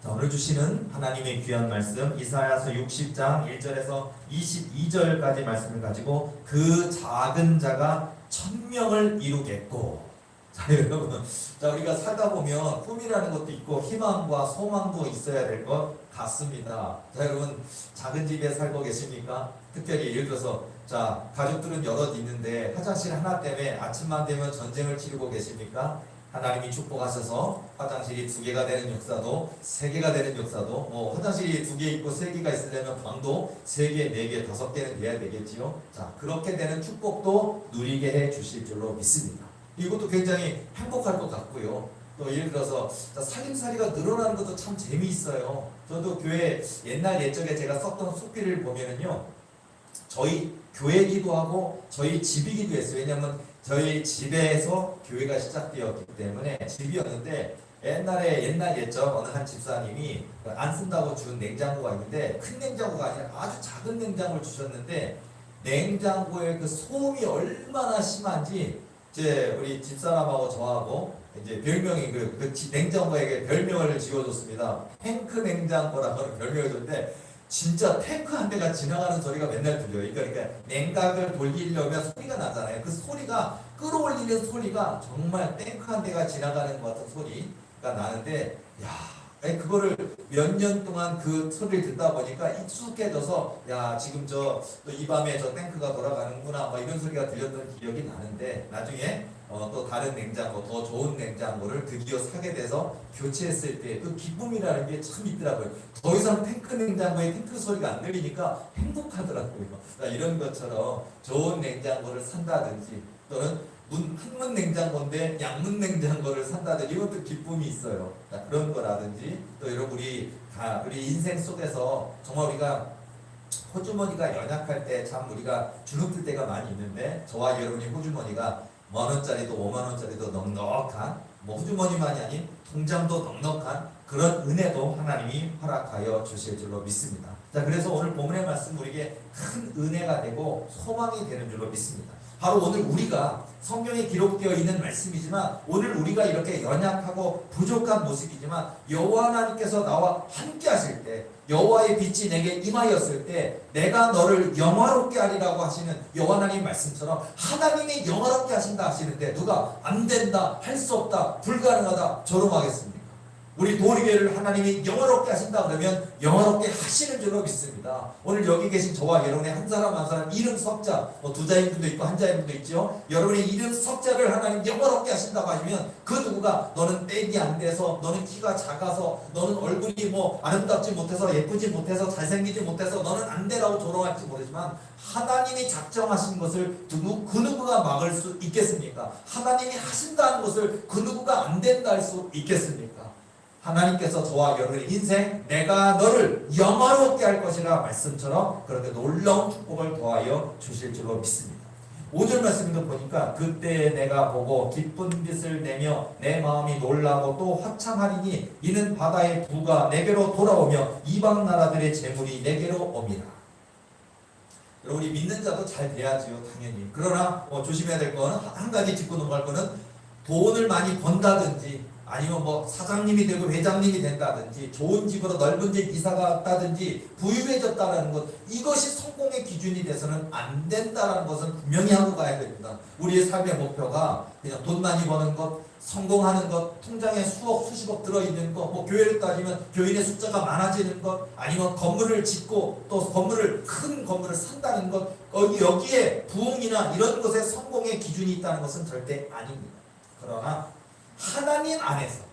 자, 오늘 주시는 하나님의 귀한 말씀 이사야서 60장 1절에서 22절까지 말씀을 가지고 그 작은 자가 1000명을 이루겠고. 자, 여러분, 자, 우리가 살다 보면 꿈이라는 것도 있고 희망과 소망도 있어야 될 것 같습니다. 자, 여러분, 작은 집에 살고 계십니까? 특별히 예를 들어서 자, 가족들은 여럿 있는데 화장실 하나 때문에 아침만 되면 전쟁을 치르고 계십니까? 하나님이 축복하셔서 화장실이 2개가 되는 역사도 3개가 되는 역사도, 뭐 화장실이 2개 있고 3개가 있으려면 방도 3개, 4개, 5개는 돼야 되겠지요. 자, 그렇게 되는 축복도 누리게 해 주실 줄로 믿습니다. 이것도 굉장히 행복할 것 같고요. 또 예를 들어서 살림살이가 늘어나는 것도 참 재미있어요. 저도 교회 옛날 옛적에 제가 썼던 숙비를 보면은요, 저희 교회기도 하고 저희 집이기도 했어요. 왜냐하면 저희 집에서 교회가 시작되었기 때문에 집이었는데, 옛날 옛적 어느 한 집사님이 안 쓴다고 준 냉장고가 있는데, 큰 냉장고가 아니라 아주 작은 냉장고를 주셨는데, 냉장고에 그 소음이 얼마나 심한지 이제 우리 집사람하고 저하고 이제 별명이 냉장고에게 별명을 지어줬습니다. 탱크 냉장고라고 별명을 줬는데, 진짜 탱크 한 대가 지나가는 소리가 맨날 들려요. 그러니까 냉각을 돌리려면 소리가 나잖아요. 그 소리가, 끌어올리는 소리가 정말 탱크 한 대가 지나가는 것 같은 소리가 나는데, 야, 그거를 몇 년 동안 그 소리를 듣다 보니까 익숙해져서, 야, 지금 또 이 밤에 저 탱크가 돌아가는구나, 뭐 이런 소리가 들렸던 기억이 나는데, 나중에 또 다른 냉장고, 더 좋은 냉장고를 드디어 사게 돼서 교체했을 때 그 기쁨이라는 게 참 있더라고요. 더 이상 탱크 냉장고에 탱크 소리가 안 들리니까 행복하더라고요. 이런 것처럼 좋은 냉장고를 산다든지, 또는 한문 냉장고인데 양문 냉장고를 산다든지, 이것도 기쁨이 있어요. 그런 거라든지, 또 여러분 우리 인생 속에서 정말 우리가 호주머니가 연약할 때 참 우리가 주눅들 때가 많이 있는데, 저와 여러분이 호주머니가 10,000원짜리도 50,000원짜리도 넉넉한, 뭐 호주머니만이 아닌 통장도 넉넉한 그런 은혜도 하나님이 허락하여 주실 줄로 믿습니다. 자, 그래서 오늘 본문의 말씀 우리에게 큰 은혜가 되고 소망이 되는 줄로 믿습니다. 바로 오늘 우리가 성경에 기록되어 있는 말씀이지만, 오늘 우리가 이렇게 연약하고 부족한 모습이지만 여호와 하나님께서 나와 함께 하실 때, 여호와의 빛이 내게 임하였을 때 내가 너를 영화롭게 하리라고 하시는 여호와 하나님 말씀처럼, 하나님이 영화롭게 하신다 하시는데 누가 안 된다, 할 수 없다, 불가능하다 조롱하겠습니까? 우리 도리교회를 하나님이 영화롭게 하신다 그러면 영화롭게 하시는 줄로 믿습니다. 오늘 여기 계신 저와 여러분의 한 사람 한 사람 이름 석자, 뭐 2자인 분도 있고 1자인 분도 있죠. 여러분의 이름 석자를 하나님 영화롭게 하신다고 하시면, 그 누구가 너는 땡이 안 돼서, 너는 키가 작아서, 너는 얼굴이 뭐 아름답지 못해서, 예쁘지 못해서, 잘생기지 못해서 너는 안 되라고 조롱할지 모르지만, 하나님이 작정하신 것을 그 누구가 막을 수 있겠습니까? 하나님이 하신다는 것을 그 누구가 안 된다 할 수 있겠습니까? 하나님께서 저와 여러분의 인생, 내가 너를 영화롭게 할 것이라 말씀처럼 그렇게 놀라운 축복을 더하여 주실 줄로 믿습니다. 5절 말씀도 보니까, 그때 내가 보고 기쁜 빛을 내며 내 마음이 놀라고 또 화창하리니, 이는 바다의 부가 내게로 돌아오며 이방 나라들의 재물이 내게로 옵니다. 여러분, 우리 믿는 자도 잘 돼야지요, 당연히. 그러나 조심해야 될 건, 한 가지 짚고 넘어갈 거는, 돈을 많이 번다든지, 아니면 뭐 사장님이 되고 회장님이 된다든지, 좋은 집으로 넓은 집 이사가 왔다든지, 부유해졌다는 것, 이것이 성공의 기준이 돼서는 안 된다는 것은 분명히 하고 가야 됩니다. 우리의 삶의 목표가 그냥 돈 많이 버는 것, 성공하는 것, 통장에 수억 수십억 들어있는 것, 뭐 교회를 따지면 교인의 숫자가 많아지는 것, 아니면 건물을 짓고 또 큰 건물을 산다는 것, 여기에 부흥이나 이런 것에 성공의 기준이 있다는 것은 절대 아닙니다. 그러나 하나님 안에서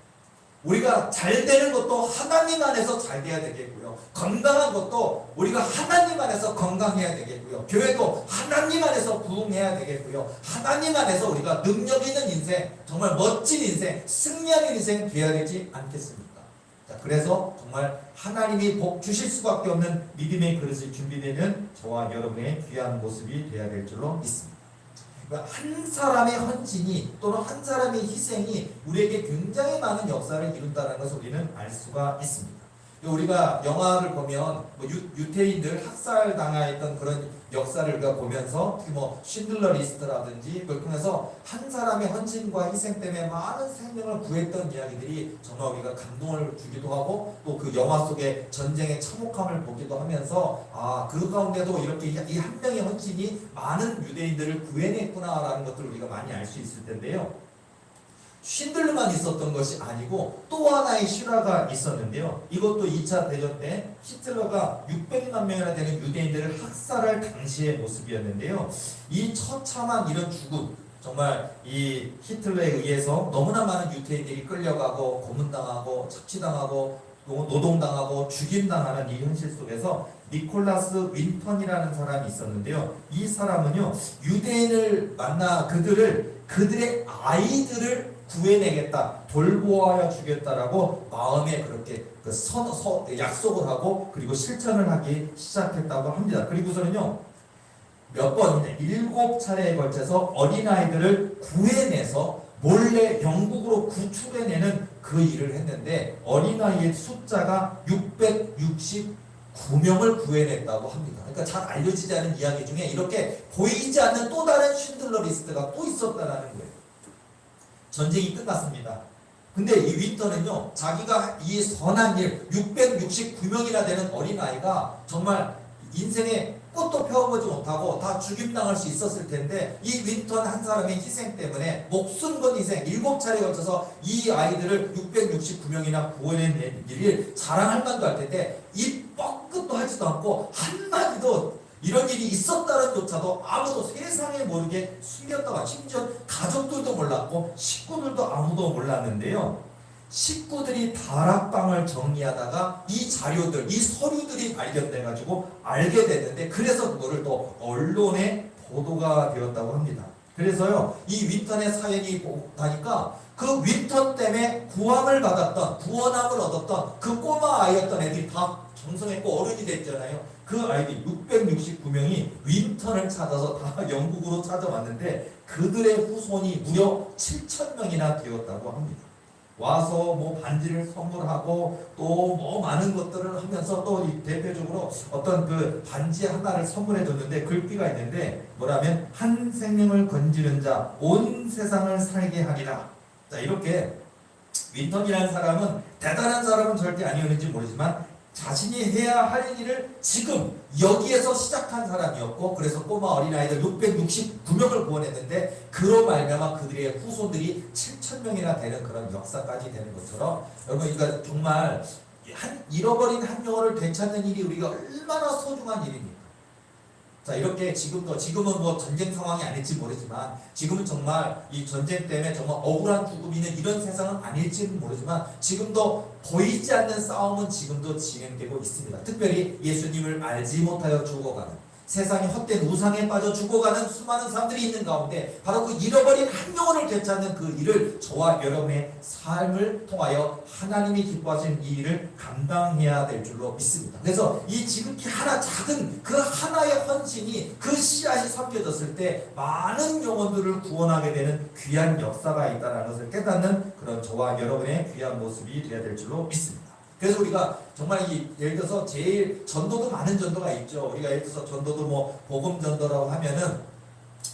우리가 잘 되는 것도 하나님 안에서 잘 돼야 되겠고요. 건강한 것도 우리가 하나님 안에서 건강해야 되겠고요. 교회도 하나님 안에서 부흥해야 되겠고요. 하나님 안에서 우리가 능력 있는 인생, 정말 멋진 인생, 승리하는 인생 되어야 되지 않겠습니까? 자, 그래서 정말 하나님이 복 주실 수밖에 없는 믿음의 그릇이 준비되는 저와 여러분의 귀한 모습이 되어야 될 줄로 믿습니다. 한 사람의 헌신이, 또는 한 사람의 희생이 우리에게 굉장히 많은 역사를 이룬다는 것을 우리는 알 수가 있습니다. 우리가 영화를 보면 뭐 유태인들 학살당했던 그런 역사를 우리가 보면서 특히 뭐 쉰들러 리스트라든지 그걸 통해서 한 사람의 헌신과 희생 때문에 많은 생명을 구했던 이야기들이 정말 우리가 감동을 주기도 하고 또 그 영화 속에 전쟁의 참혹함을 보기도 하면서 그 가운데도 이렇게 이 한 명의 헌신이 많은 유대인들을 구해냈구나라는 것들을 우리가 많이 알 수 있을 텐데요. 쉰들만 있었던 것이 아니고 또 하나의 실화가 있었는데요. 이것도 2차 대전 때 히틀러가 600만 명이나 되는 유대인들을 학살할 당시의 모습이었는데요. 이 처참한 이런 죽음, 정말 이 히틀러에 의해서 너무나 많은 유대인들이 끌려가고 고문당하고 착취당하고 노동당하고 죽임당하는 이 현실 속에서 니콜라스 윈턴이라는 사람이 있었는데요. 이 사람은요, 유대인을 만나 그들의 아이들을 구해내겠다, 돌보아야 주겠다라고 마음에 그렇게 약속을 하고 그리고 실천을 하기 시작했다고 합니다. 그리고서는요, 몇 번, 7차례에 걸쳐서 어린아이들을 구해내서 몰래 영국으로 구출해내는 그 일을 했는데 어린아이의 숫자가 669명을 구해냈다고 합니다. 그러니까 잘 알려지지 않은 이야기 중에 이렇게 보이지 않는 또 다른 쉰들러 리스트가 또 있었다는 거예요. 전쟁이 끝났습니다. 근데 이 윈터는요, 자기가 이 선한 일, 669명이나 되는 어린아이가 정말 인생에 꽃도 펴보지 못하고 다 죽임당할 수 있었을 텐데 이 윈턴 한 사람의 희생 때문에 목숨 건 희생 7차례에 걸쳐서 이 아이들을 669명이나 구해낸 일을 자랑할 만도 할 텐데 이 뻐끗도 하지도 않고 한마디도 이런 일이 있었다는 조차도 아무도 세상에 모르게 숨겼다가 심지어 가족들도 몰랐고 식구들도 아무도 몰랐는데요. 식구들이 다락방을 정리하다가 이 자료들, 이 서류들이 발견돼가지고 알게 됐는데 그래서 그거를 또 언론에 보도가 되었다고 합니다. 그래서요, 이 윈턴의 사연이 보니까 그 윈턴 때문에 구원을 얻었던 그 꼬마 아이였던 애들이 다 정성했고 어른이 됐잖아요. 그 아이들 669명이 윈턴을 찾아서 다 영국으로 찾아왔는데 그들의 후손이 무려 7,000명이나 되었다고 합니다. 와서 뭐 반지를 선물하고 또 뭐 많은 것들을 하면서 또 대표적으로 어떤 그 반지 하나를 선물해 줬는데 글귀가 있는데 뭐라면 한 생명을 건지는 자 온 세상을 살게 하리라. 자, 이렇게 윈턴이라는 사람은 대단한 사람은 절대 아니었는지 모르지만 자신이 해야 할 일을 지금 여기에서 시작한 사람이었고 그래서 꼬마 어린아이들 669명을 구원했는데 그로 말미암아 그들의 후손들이 7,000명이나 되는 그런 역사까지 되는 것처럼 여러분 그러니까 정말 잃어버린 한 영혼을 되찾는 일이 우리가 얼마나 소중한 일입니까? 자, 이렇게 지금은 뭐 전쟁 상황이 아닐지 모르지만 지금은 정말 이 전쟁 때문에 정말 억울한 죽음이 있는 이런 세상은 아닐지는 모르지만 지금도 보이지 않는 싸움은 지금도 진행되고 있습니다. 특별히 예수님을 알지 못하여 죽어가는 세상의 헛된 우상에 빠져 죽어가는 수많은 사람들이 있는 가운데 바로 그 잃어버린 한 영혼을 되찾는 그 일을 저와 여러분의 삶을 통하여 하나님이 기뻐하시는 이 일을 감당해야 될 줄로 믿습니다. 그래서 이 지극히 하나 작은 그 하나의 헌신이 그 씨앗이 섬겨졌을 때 많은 영혼들을 구원하게 되는 귀한 역사가 있다는 것을 깨닫는 그런 저와 여러분의 귀한 모습이 되어야 될 줄로 믿습니다. 그래서 우리가 정말 예를 들어서 제일 전도도 많은 전도가 있죠. 우리가 예를 들어서 전도도 뭐 복음 전도라고 하면은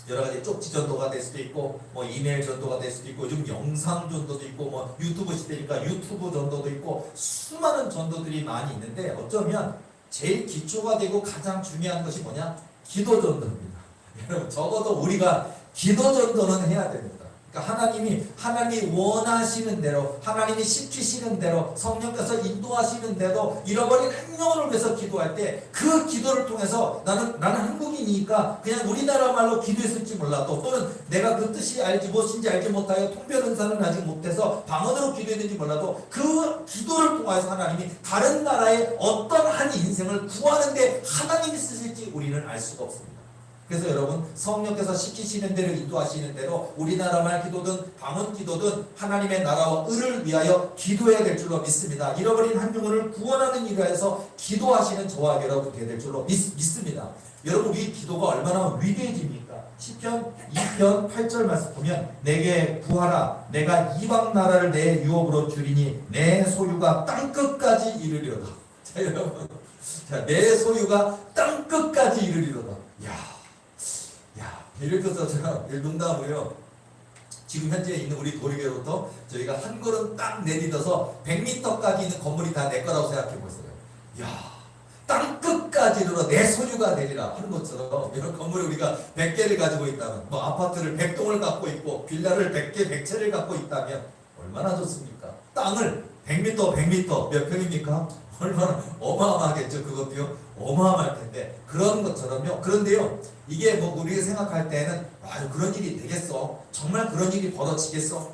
여러 가지 쪽지 전도가 될 수도 있고 뭐 이메일 전도가 될 수도 있고 요즘 영상 전도도 있고 뭐 유튜브 시대니까 유튜브 전도도 있고 수많은 전도들이 많이 있는데 어쩌면 제일 기초가 되고 가장 중요한 것이 뭐냐? 기도 전도입니다. 여러분 적어도 우리가 기도 전도는 해야 됩니다. 그러니까 하나님이 원하시는 대로 하나님이 시키시는 대로 성령께서 인도하시는 대로 잃어버린 한 영혼을 위해서 기도할 때 그 기도를 통해서 나는 한국인이니까 그냥 우리나라 말로 기도했을지 몰라도 또는 내가 그 뜻이 무엇인지 알지 못하여 통변은사는 아직 못해서 방언으로 기도했는지 몰라도 그 기도를 통해서 하나님이 다른 나라의 어떤 한 인생을 구하는데 하나님이 쓰실지 우리는 알 수가 없습니다. 그래서 여러분 성령께서 시키시는 대로 인도하시는 대로 우리나라 말 기도든 방언 기도든 하나님의 나라와 의를 위하여 기도해야 될 줄로 믿습니다. 잃어버린 한 영혼을 구원하는 일을 해서 기도하시는 저와 여러분 되야 될 줄로 믿습니다. 여러분 우리 기도가 얼마나 위대해집니까? 시편 2편 8절 말씀 보면 내게 구하라 내가 이방 나라를 내 유업으로 주리니 내 소유가 땅끝까지 이르리로다. 자 여러분, 자, 내 소유가 땅끝까지 이르리로다. 예를 들어서 제가 농담으로요, 지금 현재 있는 우리 도리교로부터 저희가 한 걸음 딱 내딛어서 100m까지 있는 건물이 다 내 거라고 생각해 보세요. 땅끝까지 이르러 내 소유가 되리라 하는 것처럼 이런 건물을 우리가 100개를 가지고 있다면, 뭐 아파트를 100동을 갖고 있고 빌라를 100개 100채를 갖고 있다면 얼마나 좋습니까? 땅을 100m 100m 몇 평입니까? 얼마나 어마어마하겠죠. 그것도요 어마어마할 텐데, 그런 것처럼요. 그런데요, 이게 뭐 우리가 생각할 때는 아유 그런 일이 되겠어, 정말 그런 일이 벌어지겠어?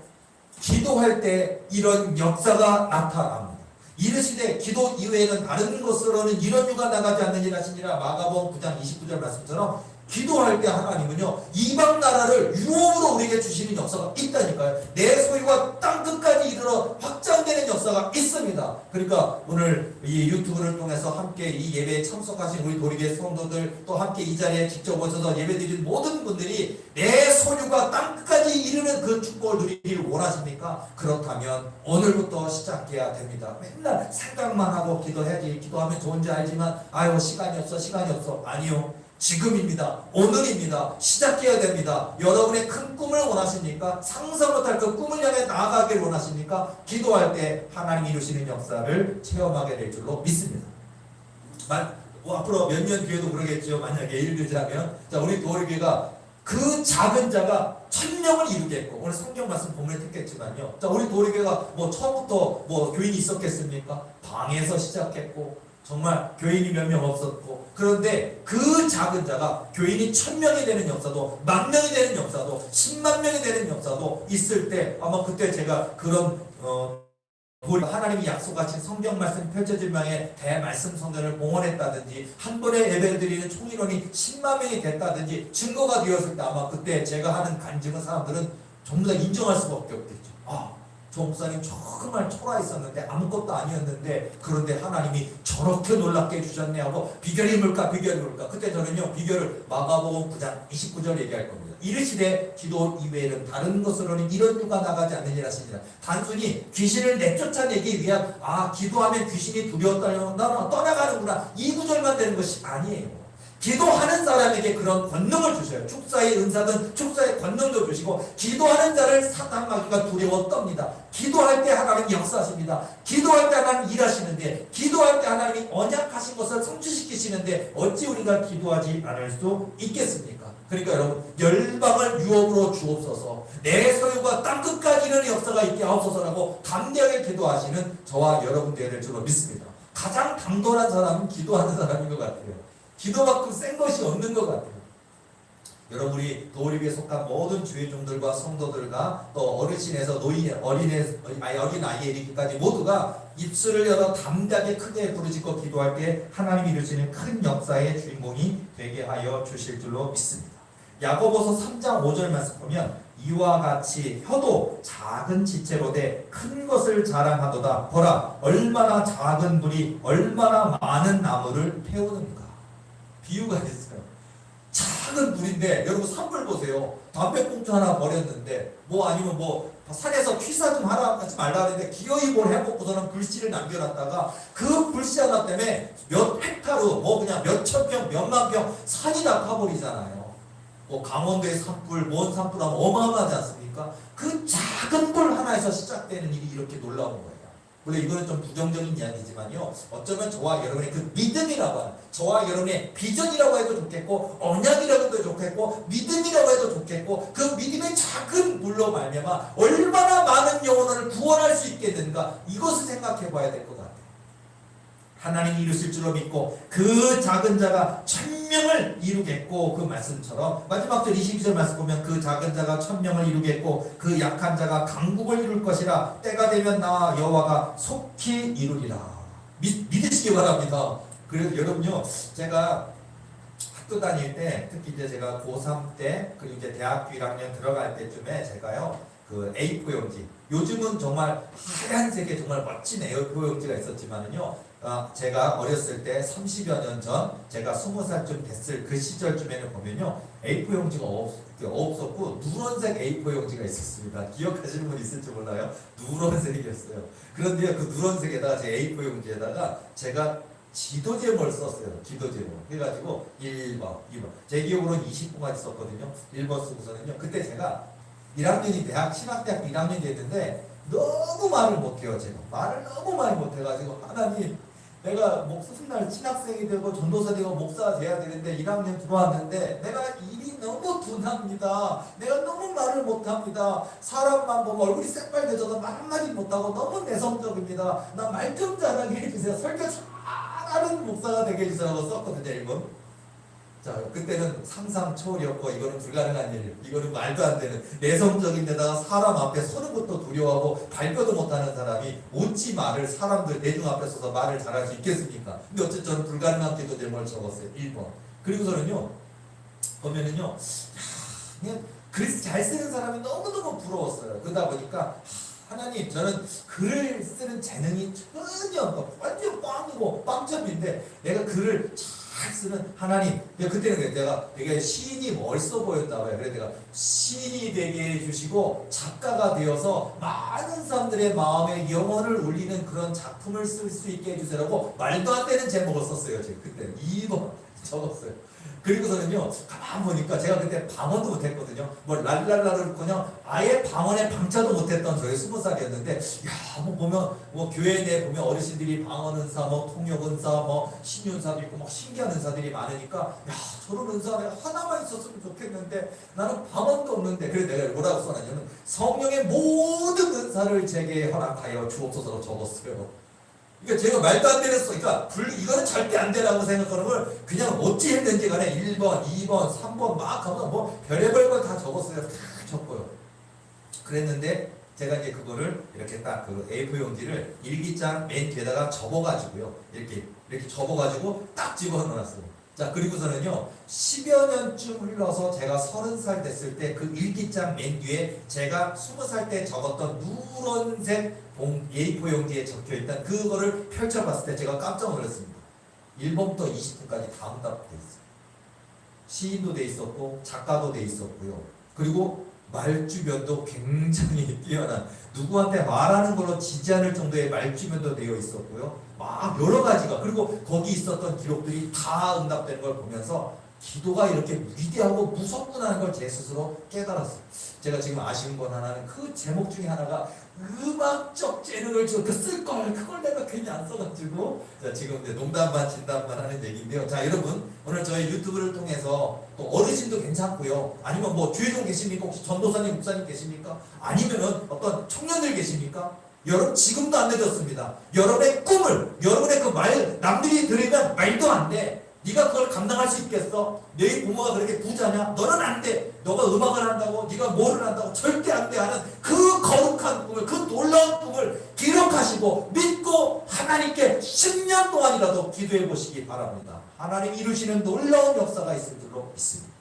기도할 때 이런 역사가 나타납니다. 이르시되 기도 이외에는 다른 것으로는 이런 유가 나가지 않느니라 하시니라. 마가복음 9장 29절 말씀처럼 기도할 때 하나님은요 이방 나라를 유업으로 우리에게 주시는 역사가 있다니까요. 내 소유가 땅끝까지 이르러 확장되는 역사가 있습니다. 그러니까 오늘 이 유튜브를 통해서 함께 이 예배에 참석하신 우리 도리교회 성도들, 또 함께 이 자리에 직접 오셔서 예배드린 모든 분들이 내 소유가 땅끝까지 이르는 그 축복을 누리기를 원하십니까? 그렇다면 오늘부터 시작해야 됩니다. 맨날 생각만 하고 기도해야지, 기도하면 좋은지 알지만 아유 시간이 없어. 아니요, 지금입니다. 오늘입니다. 시작해야 됩니다. 여러분의 큰 꿈을 원하십니까? 상상 못할 그 꿈을 향해 나아가길 원하십니까? 기도할 때 하나님이 이루시는 역사를 체험하게 될 줄로 믿습니다. 앞으로 몇 년 뒤에도 그러겠죠. 만약에 예를 들자면, 자, 우리 도리교회가 그 작은 자가 1000명을 이루겠고, 오늘 성경 말씀 본문에 듣겠지만요. 자, 우리 도리교회가 뭐 처음부터 뭐 교인이 있었겠습니까? 방에서 시작했고, 정말 교인이 몇 명 없었고, 그런데 그 작은 자가 교인이 1000명이 되는 역사도, 10,000명이 되는 역사도, 10만 명이 되는 역사도 있을 때, 아마 그때 제가 그런 하나님이 약속하신 성경 말씀 펼쳐질 방에 대말씀 성전을 봉헌했다든지, 한 번에 예배를 드리는 총인원이 10만 명이 됐다든지 증거가 되었을 때, 아마 그때 제가 하는 간증은 사람들은 전부 다 인정할 수밖에 없겠죠. 저 목사님 정말 초라했었는데 아무것도 아니었는데, 그런데 하나님이 저렇게 놀랍게 해주셨네 하고, 비결이 뭘까? 그때 저는요 비결을 마가복음 9장 29절 얘기할 겁니다. 이르시되 기도 이외에는 다른 것으로는 이런 유가 나가지 않느니라 하시니라. 단순히 귀신을 내쫓아내기 위한, 기도하면 귀신이 두려워 떠나가는구나, 이 구절만 되는 것이 아니에요. 기도하는 사람에게 그런 권능을 주셔요. 축사의 은사든 축사의 권능도 주시고, 기도하는 자를 사탄 마귀가 두려워 떱니다. 기도할 때 하나님 역사하십니다. 기도할 때 하나님 일하시는데, 기도할 때 하나님이 언약하신 것을 성취시키시는데 어찌 우리가 기도하지 않을 수 있겠습니까? 그러니까 여러분, 열방을 유업으로 주옵소서, 내 소유가 땅끝까지 이르는 역사가 있게 하옵소서라고 담대하게 기도하시는 저와 여러분 되야 될 줄로 믿습니다. 가장 당돌한 사람은 기도하는 사람인 것 같아요. 기도만큼 센 것이 없는 것 같아요. 여러분, 우리 도리교회에 속한 모든 주의종들과 성도들과 또 어르신에서 어린아이에 이르기까지 모두가 입술을 열어 담대하게 크게 부르짖고 기도할 때 하나님이 이루시는 큰 역사의 주인공이 되게 하여 주실 줄로 믿습니다. 야고보서 3장 5절 말씀 보면 이와 같이 혀도 작은 지체로 돼 큰 것을 자랑하도다. 보라, 얼마나 작은 불이 얼마나 많은 나무를 태우는가. 비유가 있어요. 작은 불인데, 여러분 산불 보세요. 담배꽁초 하나 버렸는데, 아니면 산에서 취사 좀 하지 말라 하는데 기어이 뭘 해먹고서는 불씨를 남겨놨다가 그 불씨 하나 때문에 몇 헥타르, 그냥 몇천 평, 몇만 평 산이 다 타버리잖아요. 강원도의 산불, 뭔 산불 하면 어마어마하지 않습니까? 그 작은 불 하나에서 시작되는 일이 이렇게 놀라운 거예요. 물론 이거는 좀 부정적인 이야기지만요, 어쩌면 저와 여러분의 그 믿음이라고 하는, 저와 여러분의 비전이라고 해도 좋겠고, 언약이라고 해도 좋겠고, 믿음이라고 해도 좋겠고, 그 믿음의 작은 물로 말미암아 얼마나 많은 영혼을 구원할 수 있게 되는가, 이것을 생각해 봐야 될 것 같아요. 하나님이 이루실 줄로 믿고 그 작은 자가 1000명을 이루겠고, 그 말씀처럼 마지막 절 22절 말씀 보면 그 작은 자가 1000명을 이루겠고 그 약한 자가 강국을 이룰 것이라. 때가 되면 나 여호와가 속히 이루리라. 믿으시기 바랍니다. 그래서 여러분요, 제가 학교 다닐 때, 특히 이제 제가 고3 때, 그리고 이제 대학교 1학년 들어갈 때쯤에 제가요, 그 A4 용지, 요즘은 정말 하얀색의 정말 멋진 A4 용지가 있었지만은요. 제가 어렸을 때 30여 년 전 제가 20살쯤 됐을 그 시절쯤에는 보면요. A4 용지가 없었고 누런색 A4 용지가 있었습니다. 기억하시는 분 있을지 몰라요. 누런색이었어요. 그런데 그 누런색에다가 제 A4 용지에다가 제가 지도 제목을 썼어요. 지도 제목. 그래가지고 1번, 2번. 제 기억으로는 20번까지 썼거든요. 1번 쓰고서는요. 그때 제가 1학년이 신학대학교 1학년이 됐는데 너무 말을 못해요. 제가 말을 너무 많이 못해가지고 하나님 내가 훗날 신학생이 되고 전도사 되고 목사가 돼야 되는데 1학년 들어왔는데 내가 일이 너무 둔합니다. 내가 너무 말을 못합니다. 사람만 보면 얼굴이 새빨개져서 말 한마디 못하고 너무 내성적입니다. 나 말 좀 잘하게 해주세요. 설교 잘하는 목사가 되게 해주세요. 썼거든요. 1번. 자, 그때는 상상 초월이었고 이거는 불가능한 일, 이거는 말도 안 되는 내성적인 데다가 사람 앞에 서는 것도 두려워하고 발표도 못하는 사람이 옳지 말을 사람들 대중 앞에 서서 말을 잘할 수 있겠습니까? 근데 어쨌든 저는 불가능한 기도 제목을 적었어요. 1번. 그리고서는요 보면은요 그냥 글 잘 쓰는 사람이 너무너무 부러웠어요. 그러다 보니까 하나님 저는 글을 쓰는 재능이 전혀 완전 꽝이고 빵점인데 내가 글을 잘 쓰는 하나님. 그때는 내가 되게 시인이 멋있어 보였다고 해요. 그래서 내가 시인이 되게 해주시고 작가가 되어서 많은 사람들의 마음에 영혼을 울리는 그런 작품을 쓸 수 있게 해주세요라고 말도 안 되는 제목을 썼어요. 제가 그때는 2번 적었어요. 그리고서는요 가만 보니까 제가 그때 방언도 못했거든요. 뭐 랄랄라를 그냥 아예 방언에 방자도 못했던 저의 20살이었는데 뭐 보면 뭐 교회 내 보면 어르신들이 방언 은사, 뭐 통역 은사, 뭐 신윤사도 있고 막 신기한 은사들이 많으니까 저런 은사 내가 하나만 있었으면 좋겠는데 나는 방언도 없는데. 그래서 내가 뭐라고 써놨냐면 성령의 모든 은사를 제게 허락하여 주옵소서로 적었어요. 그러니까 제가 말도 안 되는 그러니까 이거는 절대 안 되라고 생각하는 걸 그냥 어찌 했는지 간에 1번, 2번, 3번 막 하면 뭐 별의별 걸 다 적었어요. 다 적고요. 그랬는데 제가 이제 그거를 이렇게 딱 그 A4 용지를 일기장 맨 뒤에다가 접어가지고요. 이렇게 접어가지고 딱 집어넣어놨어요. 자, 그리고서는요 10여 년쯤 흘러서 제가 30살 됐을 때 그 일기장 맨 뒤에 제가 20살 때 적었던 누런색 A4 용지에 적혀있던 그거를 펼쳐봤을 때 제가 깜짝 놀랐습니다. 1번부터 20분까지 다 응답돼 있어요. 시인도 돼 있었고 작가도 돼 있었고요. 그리고 말주변도 굉장히 뛰어난, 누구한테 말하는 걸로 지지 않을 정도의 말주변도 되어 있었고요. 막 여러 가지가, 그리고 거기 있었던 기록들이 다 응답되는 걸 보면서 기도가 이렇게 위대하고 무섭구나 하는 걸 제 스스로 깨달았어요. 제가 지금 아쉬운 건 하나는 그 제목 중에 하나가 음악적 재능을 쓸걸, 그걸 내가 괜히 안 써가지고. 자, 지금 이제 농담 반 진담 반 하는 얘기인데요. 자, 여러분 오늘 저희 유튜브를 통해서 또 어르신도 괜찮고요. 아니면 뭐 주의종 계십니까? 혹시 전도사님, 목사님 계십니까? 아니면은 어떤 청년들 계십니까? 여러분 지금도 안 늦었습니다. 여러분의 꿈을, 여러분의 그 말, 남들이 들으면 말도 안 돼. 네가 그걸 감당할 수 있겠어? 너희 부모가 그렇게 부자냐? 너는 안 돼. 너가 음악을 한다고, 네가 뭐를 한다고 절대 안 돼 하는 그 거룩한 꿈을, 그 놀라운 꿈을 기록하시고 믿고 하나님께 10년 동안이라도 기도해 보시기 바랍니다. 하나님 이루시는 놀라운 역사가 있을 줄로 믿습니다.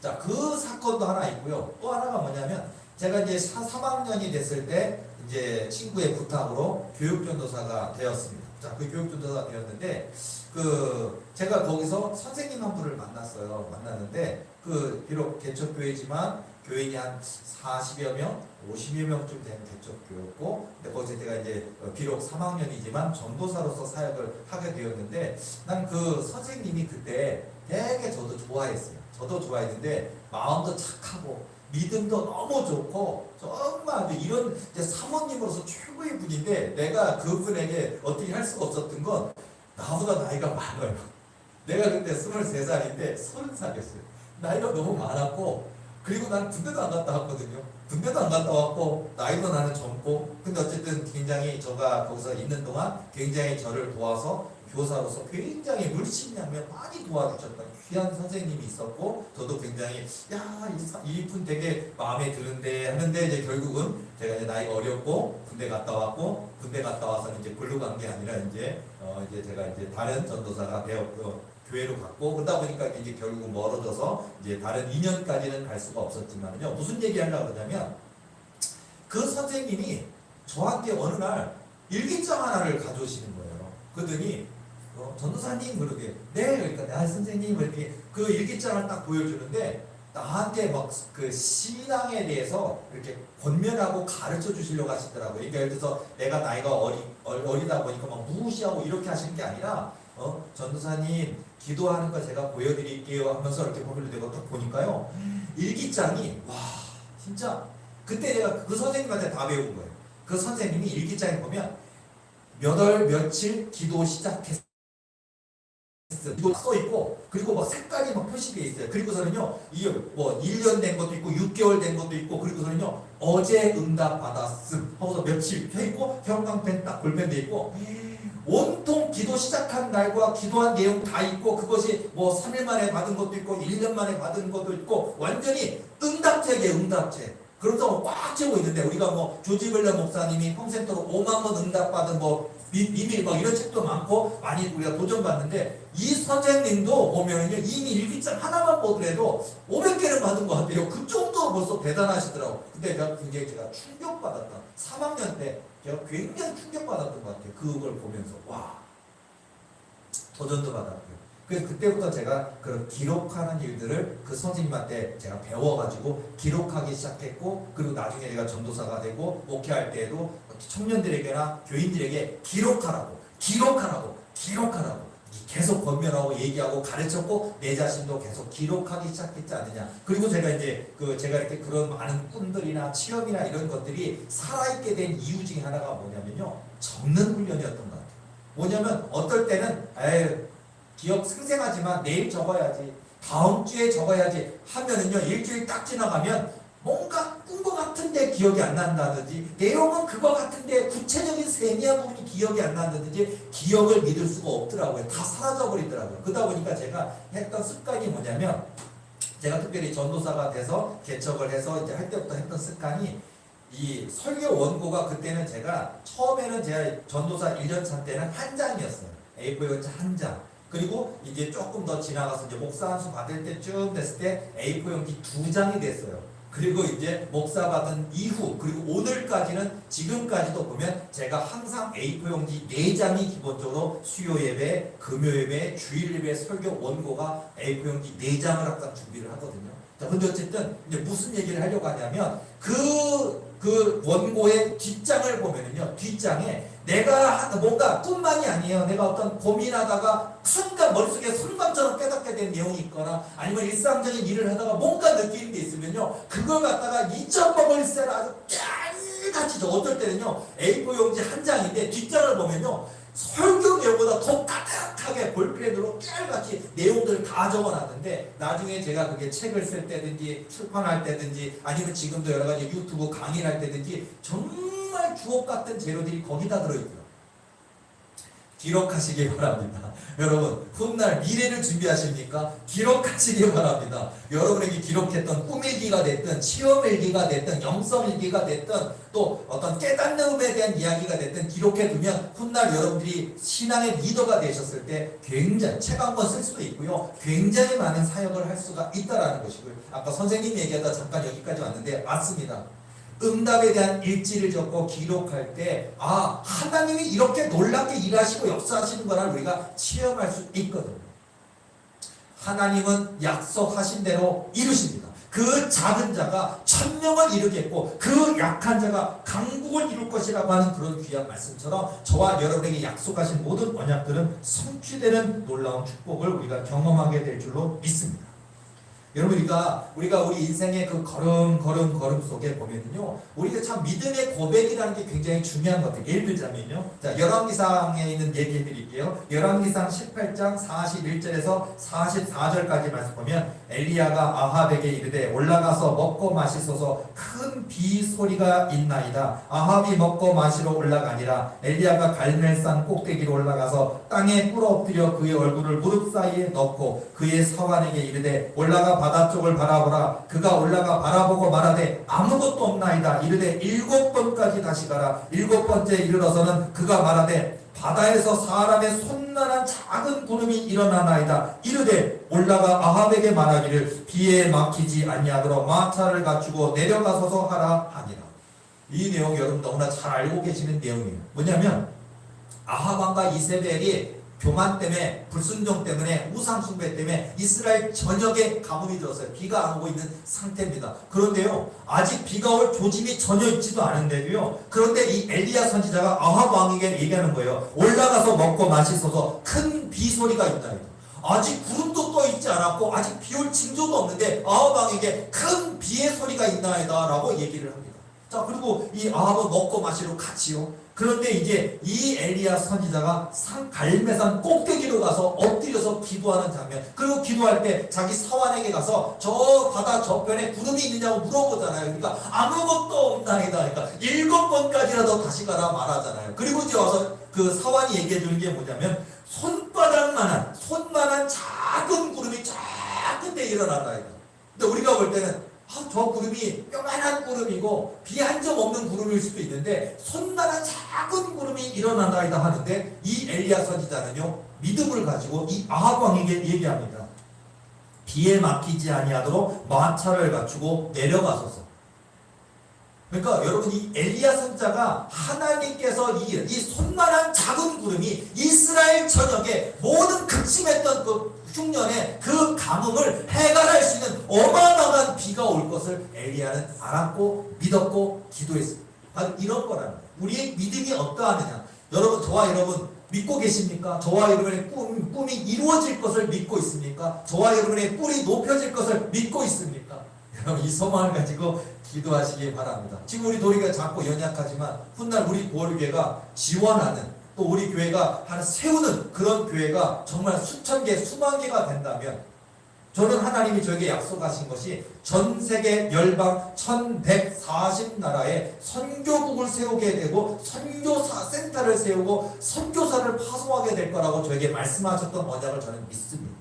자, 그 사건도 하나 있고요. 또 하나가 뭐냐면 제가 이제 3학년이 됐을 때 이제 친구의 부탁으로 교육전도사가 되었습니다. 자, 그 교육전도사가 되었는데 제가 거기서 선생님 한 분을 만났는데 비록 개척교회지만 교인이 한 40여 명, 50여 명쯤 되는 개척교회였고, 근데 거기서 제가 이제 비록 3학년이지만 전도사로서 사역을 하게 되었는데, 난 그 선생님이 그때 되게 저도 좋아했어요. 저도 좋아했는데 마음도 착하고 믿음도 너무 좋고 정말 이런 사모님으로서 최고의 분인데, 내가 그분에게 어떻게 할 수가 없었던 건 나보다 나이가 많아요. 내가 그때 23살인데 30살이었어요. 나이가 너무 많았고, 그리고 난 군대도 안 갔다 왔거든요. 군대도 안 갔다 왔고, 나이도 나는 젊고, 근데 어쨌든 굉장히 저가 거기서 있는 동안 굉장히 저를 도와서 교사로서 굉장히 물심양면 많이 도와주셨던 귀한 선생님이 있었고, 저도 굉장히 이분 되게 마음에 드는데 하는데, 이제 결국은 제가 이제 나이가 어렸고 군대 갔다 왔고, 군대 갔다 와서는 이제 글로 간 게 아니라 이제 제가 이제 다른 전도사가 되었고 교회로 갔고, 그러다 보니까 이제 결국은 멀어져서 이제 다른 2년까지는 갈 수가 없었지만요. 무슨 얘기 하려고 그러냐면 그 선생님이 저한테 어느 날 일기장 하나를 가져오시는 거예요. 그러더니 전도사님 그러게 네 그러니까 나 선생님 이렇게 그 일기장을 딱 보여주는데 나한테 막 그 신앙에 대해서 이렇게 권면하고 가르쳐 주시려고 하시더라고요. 그러니까 예를 들어서 내가 나이가 어리다 보니까 막 무시하고 이렇게 하시는 게 아니라 전도사님 기도하는 거 제가 보여드릴게요 하면서 이렇게 보길래 내가 딱 보니까요 일기장이 와 진짜 그때 내가 그 선생님한테 다 배운 거예요. 그 선생님이 일기장에 보면 몇 월 며칠 기도 시작했어 이거 써 있고 그리고 막 색깔이 막 표시되어 있어요. 그리고서는요 이게 뭐 1년 된 것도 있고 6개월 된 것도 있고 그리고서는요 어제 응답 받았음 하고서 며칠 펴 있고 형광펜 딱 볼펜 돼 있고 온통 기도 시작한 날과 기도한 내용 다 있고 그것이 뭐 3일 만에 받은 것도 있고 1년 만에 받은 것도 있고 완전히 응답제게 응답제. 그렇다고 꽉 채우고 있는데 우리가 뭐 조지벨러 목사님이 평생토록 5만 번 응답받은 뭐 비밀 막 이런 책도 많고 많이 우리가 도전받는데 이 선생님도 보면은요 이미 일기장 하나만 보더라도 500개를 받은 것 같아요. 그 정도 벌써 대단하시더라고. 근데 제가 굉장히 제가 충격받았다. 3학년 때 제가 굉장히 충격받았던 것 같아요. 그걸 보면서 와 도전도 받았고요. 그래서 그때부터 제가 그런 기록하는 일들을 그 선생님한테 제가 배워가지고 기록하기 시작했고 그리고 나중에 제가 전도사가 되고 목회할 때에도 청년들에게나 교인들에게 기록하라고 계속 권면하고 얘기하고 가르쳤고 내 자신도 계속 기록하기 시작했지 않느냐. 그리고 제가 이제 제가 이렇게 그런 많은 꿈들이나 체험이나 이런 것들이 살아있게 된 이유 중에 하나가 뭐냐면요 적는 훈련이었던 것 같아요. 뭐냐면 어떨 때는 기억 생생하지만 내일 적어야지 다음 주에 적어야지 하면은요 일주일 딱 지나가면 뭔가 꾼 것 같은데 기억이 안 난다든지 내용은 그거 같은데 구체적인 세미한 부분이 기억이 안 난다든지 기억을 믿을 수가 없더라고요. 다 사라져 버리더라고요. 그러다 보니까 제가 했던 습관이 뭐냐면 제가 특별히 전도사가 돼서 개척을 해서 이제 할 때부터 했던 습관이 이 설교 원고가 그때는 제가 처음에는 제가 전도사 1년차 때는 한 장이었어요. A4 용지 한 장. 그리고 이제 조금 더 지나가서 이제 목사 안수 받을 때쯤 됐을 때 A4 용지 2장이 됐어요. 그리고 이제 목사 받은 이후 그리고 오늘까지는 지금까지도 보면 제가 항상 A4 용지 4장이 기본적으로 수요 예배, 금요 예배, 주일 예배 설교 원고가 A4 용지 4장을 항상 준비를 하거든요. 자, 근데 어쨌든 이제 무슨 얘기를 하려고 하냐면 그 원고의 뒷장을 보면은요, 뒷장에 내가 뭔가 뿐만이 아니에요. 내가 어떤 고민하다가 순간 머릿속에 선감처럼 깨닫게 된 내용이 있거나 아니면 일상적인 일을 하다가 뭔가 느끼는 게 있으면요, 그걸 갖다가 잊어먹을 새를 아주 깨알같이 어떨 때는요, A4 용지 한 장인데 뒷장을 보면요, 설교 내용보다 더 가득하게 볼펜으로 깨알같이 내용들을 다 적어놨는데 나중에 제가 그게 책을 쓸 때든지 출판할 때든지 아니면 지금도 여러 가지 유튜브 강의를 할 때든지 정말 주옥 같은 재료들이 거기다 들어있고요. 기록하시기 바랍니다. 여러분 훗날 미래를 준비하십니까? 기록하시기 바랍니다. 여러분에게 기록했던 꿈일기가 됐든 체험일기가 됐든 영성일기가 됐든 또 어떤 깨닫음에 대한 이야기가 됐든 기록해두면 훗날 여러분들이 신앙의 리더가 되셨을 때 굉장히 책 한 권 쓸 수도 있고요. 굉장히 많은 사역을 할 수가 있다는 것이고요. 아까 선생님이 얘기하다 잠깐 여기까지 왔는데 맞습니다. 응답에 대한 일지를 적고 기록할 때 하나님이 이렇게 놀랍게 일하시고 역사하시는 거를 우리가 체험할 수 있거든요. 하나님은 약속하신 대로 이루십니다. 그 작은 자가 1000명을 이루겠고 그 약한 자가 강국을 이룰 것이라고 하는 그런 귀한 말씀처럼 저와 여러분에게 약속하신 모든 언약들은 성취되는 놀라운 축복을 우리가 경험하게 될 줄로 믿습니다. 여러분 우리가 우리 인생의 그 걸음 속에 보면요, 우리가 참 믿음의 고백이라는 게 굉장히 중요한 것 같아요. 예를 들자면요, 자 열왕기상에 있는 얘기해 드릴게요. 열왕기상 18장 41절에서 44절까지 말씀 보면 엘리야가 아합에게 이르되 올라가서 먹고 마시소서 큰 비 소리가 있나이다. 아합이 먹고 마시러 올라가니라. 엘리야가 갈멜산 꼭대기로 올라가서 땅에 꿇어 엎드려 그의 얼굴을 무릎 사이에 넣고 그의 서환에게 이르되 올라가 바다 쪽을 바라보라. 그가 올라가 바라보고 말하되 아무것도 없나이다. 이르되 7번까지 다시 가라. 7번째 이르러서는 그가 말하되 바다에서 사람의 손난한 작은 구름이 일어나나이다. 이르되 올라가 아합에게 말하기를 비에 막히지 아니하도록 마차를 갖추고 내려가서서 하라 하니라. 이 내용 여러분 너무나 잘 알고 계시는 내용이에요. 뭐냐면 아합 왕과 이세벨이 교만 때문에, 불순종 때문에, 우상 숭배 때문에 이스라엘 전역에 가뭄이 들었어요. 비가 안 오고 있는 상태입니다. 그런데요, 아직 비가 올 조짐이 전혀 있지도 않은데도요, 그런데 이 엘리야 선지자가 아합 왕에게 얘기하는 거예요. 올라가서 먹고 마시소서. 큰 비 소리가 있다. 아직 구름도 떠 있지 않았고 아직 비 올 징조도 없는데 아합 왕에게 큰 비의 소리가 있나이다 라고 얘기를 합니다. 자, 그리고 이 아합은 먹고 마시러 가지요. 그런데 이제 이 엘리야 선지자가 산 갈매산 꼭대기로 가서 엎드려서 기도하는 장면, 그리고 기도할 때 자기 사환에게 가서 저 바다 저편에 구름이 있느냐고 물어보잖아요. 그러니까 아무것도 없나이다. 그러니까 7번까지라도 다시 가라 말하잖아요. 그리고 이제 와서 그 사환이 얘기해 주는 게 뭐냐면 손만한 작은 구름이 저 끝에 일어난다. 근데 우리가 볼 때는 저 구름이 요만한 구름이고 비 한 점 없는 구름일 수도 있는데 손만한 작은 구름이 일어난다 하는데, 이 엘리야 선지자는요 믿음을 가지고 이 아합 왕에게 얘기합니다. 비에 막히지 아니하도록 마차를 갖추고 내려가소서. 그러니까 여러분, 이 엘리야 선지자가 하나님께서 이 손만한 작은 구름이 이스라엘 전역에 모든 극심했던 그 흉년에 그 가뭄을 해결할 수 있는 어마어마한 비가 올 것을 엘리야는 알았고 믿었고 기도했습니다. 바로 이런 거라는 거예요. 우리의 믿음이 어떠하느냐. 여러분, 저와 여러분 믿고 계십니까? 저와 여러분의 꿈이 이루어질 것을 믿고 있습니까? 저와 여러분의 뿔이 높여질 것을 믿고 있습니까? 여러분, 이 소망을 가지고 기도하시기 바랍니다. 지금 우리 도리가 작고 연약하지만 훗날 우리 도리교회가 지원하는, 또 우리 교회가 하나 세우는 그런 교회가 정말 수천 개, 수만 개가 된다면, 저는 하나님이 저에게 약속하신 것이 전 세계 열방 1140나라에 선교국을 세우게 되고 선교사 센터를 세우고 선교사를 파송하게 될 거라고 저에게 말씀하셨던 언약을 저는 믿습니다.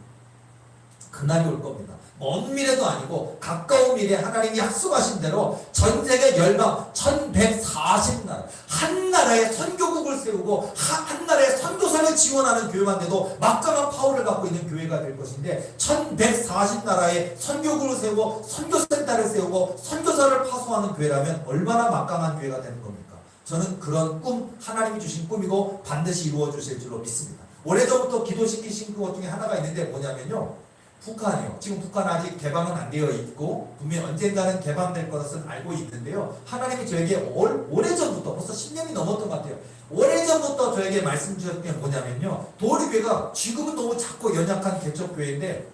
그날이 올 겁니다. 먼 미래도 아니고 가까운 미래에 하나님이 약속하신 대로 전 세계 열방 1140나라, 한 나라에 선교국을 세우고 한 나라에 선교사를 지원하는 교회만 돼도 막강한 파워를 갖고 있는 교회가 될 것인데, 1140나라에 선교국을 세우고 선교센터를 세우고 선교사를 파송하는 교회라면 얼마나 막강한 교회가 되는 겁니까? 저는 그런 꿈, 하나님이 주신 꿈이고 반드시 이루어 주실 줄로 믿습니다. 오래전부터 기도시키신 것 중에 하나가 있는데 뭐냐면요, 북한이요. 지금 북한 아직 개방은 안 되어 있고 분명히 언젠가는 개방될 것은 알고 있는데요, 하나님이 저에게 오래전부터, 벌써 10년이 넘었던 것 같아요. 오래전부터 저에게 말씀 주셨던 게 뭐냐면요, 도리교회가 지금은 너무 작고 연약한 개척교회인데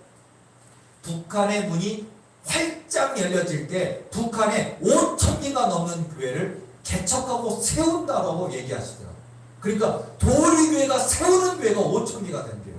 북한의 문이 활짝 열려질 때 북한에 5,000개가 넘는 교회를 개척하고 세운다라고 얘기하시더라고요. 그러니까 도리교회가 세우는 교회가 5,000개가 된대요.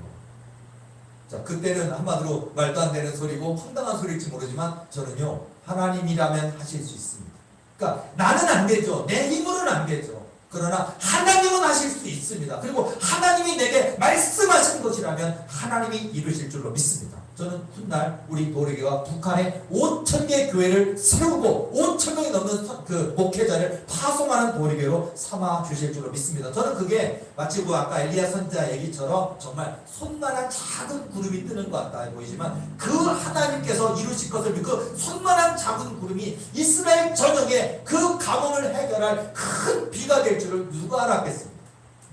자, 그때는 한마디로 말도 안 되는 소리고 황당한 소리일지 모르지만 저는요, 하나님이라면 하실 수 있습니다. 그러니까 나는 안 되죠. 내 힘으로는 안 되죠. 그러나 하나님은 하실 수 있습니다. 그리고 하나님이 내게 말씀하신 것이라면 하나님이 이루실 줄로 믿습니다. 저는 훗날 우리 도리교가 북한에 5,000개 교회를 세우고 5,000명이 넘는 그 목회자를 파송하는 도리교로 삼아 주실 줄로 믿습니다. 저는 그게 마치 아까 엘리야 선지자 얘기처럼 정말 손만한 작은 구름이 뜨는 것 같다 보이지만, 그 하나님께서 이루실 것을 믿고 그 손만한 작은 구름이 이스라엘 전역에 그 가뭄을 해결할 큰 비가 될 줄을 누가 알았겠습니까?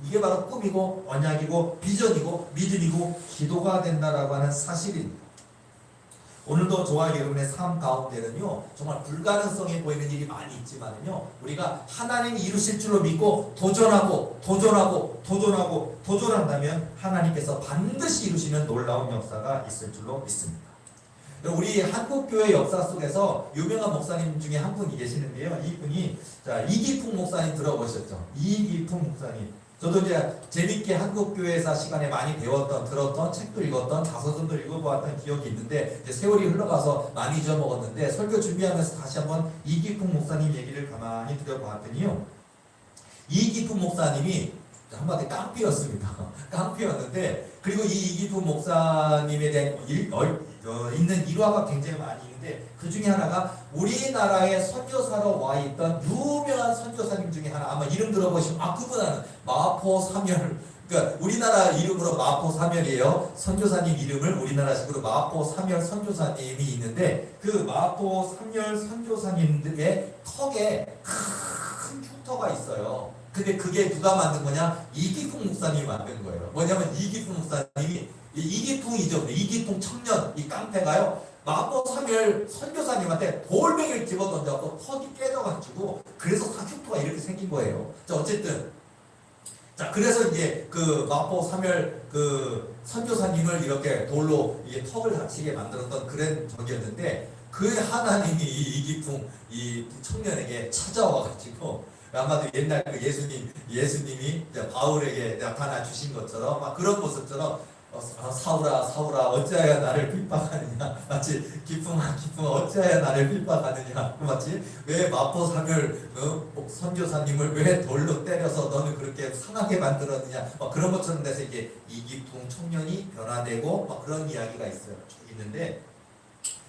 이게 바로 꿈이고 언약이고 비전이고 믿음이고 기도가 된다라고 하는 사실입니다. 오늘도 저와 여러분의 삶 가운데는요, 정말 불가능성이 보이는 일이 많이 있지만요, 우리가 하나님이 이루실 줄로 믿고 도전한다면 하나님께서 반드시 이루시는 놀라운 역사가 있을 줄로 믿습니다. 우리 한국교회 역사 속에서 유명한 목사님 중에 한 분이 계시는데요, 이분이 이기풍 목사님 들어보셨죠? 이기풍 목사님. 저도 이제 재밌게 한국교회사 시간에 많이 배웠던, 들었던, 책도 읽었던, 자서전도 읽어보았던 기억이 있는데, 이제 세월이 흘러가서 많이 잊어먹었는데, 설교 준비하면서 다시 한번 이기풍 목사님 얘기를 가만히 들어보았더니요, 이기풍 목사님이 한마디 깡패였습니다. 깡패였는데, 그리고 이 이기풍 목사님에 대한 있는 일화가 굉장히 많이 있는데, 그 중에 하나가 우리나라에 선교사로 와 있던 유명한 선교사님 중에 하나, 아마 이름 들어보시면 그분 하는 마포사멸, 그러니까 우리나라 이름으로 마포사멸이에요. 선교사님 이름을 우리나라식으로 마포사멸 선교사님이 있는데, 그 마포사멸 선교사님들의 턱에 흉터가 있어요. 근데 그게 누가 만든 거냐? 이기풍 목사님이 만든 거예요. 뭐냐면 이기풍 목사님이 이기풍이죠. 이기풍 청년 이 깡패가요. 마포 3일 선교사님한테 돌멩이를 집어 던져서 턱이 깨져가지고 그래서 흉터가 이렇게 생긴 거예요. 자 어쨌든 자 그래서 이제 그 마포 3일 그 선교사님을 이렇게 돌로 이게 턱을 다치게 만들었던 그런 적이었는데 그 하나님이 이 이기풍 이 청년에게 찾아와가지고 아마도 옛날 그 예수님이 바울에게 나타나 주신 것처럼 막 그런 모습처럼 사울아 사울아 어찌하여 나를 핍박하느냐 마치 기쁨아 기쁨아 어찌하여 나를 핍박하느냐 마치 왜 마포 3일 선교사님을 왜 돌로 때려서 너는 그렇게 상하게 만들었느냐 막 그런 것처럼 돼서 이게 이기풍 청년이 변화되고 막 그런 이야기가 있는데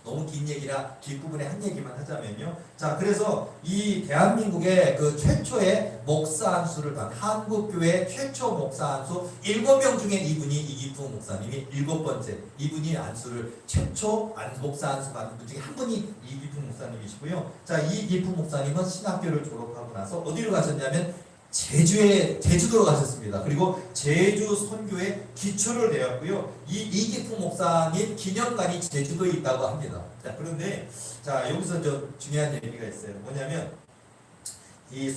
너무 긴 얘기라 뒷부분에 한 얘기만 하자면요. 자, 그래서 이 대한민국의 그 최초의 목사 안수를 단 한국교회 최초 목사 안수 7명 중에 이분이 이기풍 목사님이 7번째 이분이 안수를 최초 목사 안수 받은 분 중에 한 분이 이기풍 목사님이시고요. 자, 이기풍 목사님은 신학교를 졸업하고 나서 어디로 가셨냐면 제주도로 가셨습니다. 그리고 제주 선교에 기초를 내었고요. 이 이기풍 목사님 기념관이 제주도에 있다고 합니다. 자, 그런데 자 여기서 중요한 얘기가 있어요. 뭐냐면 이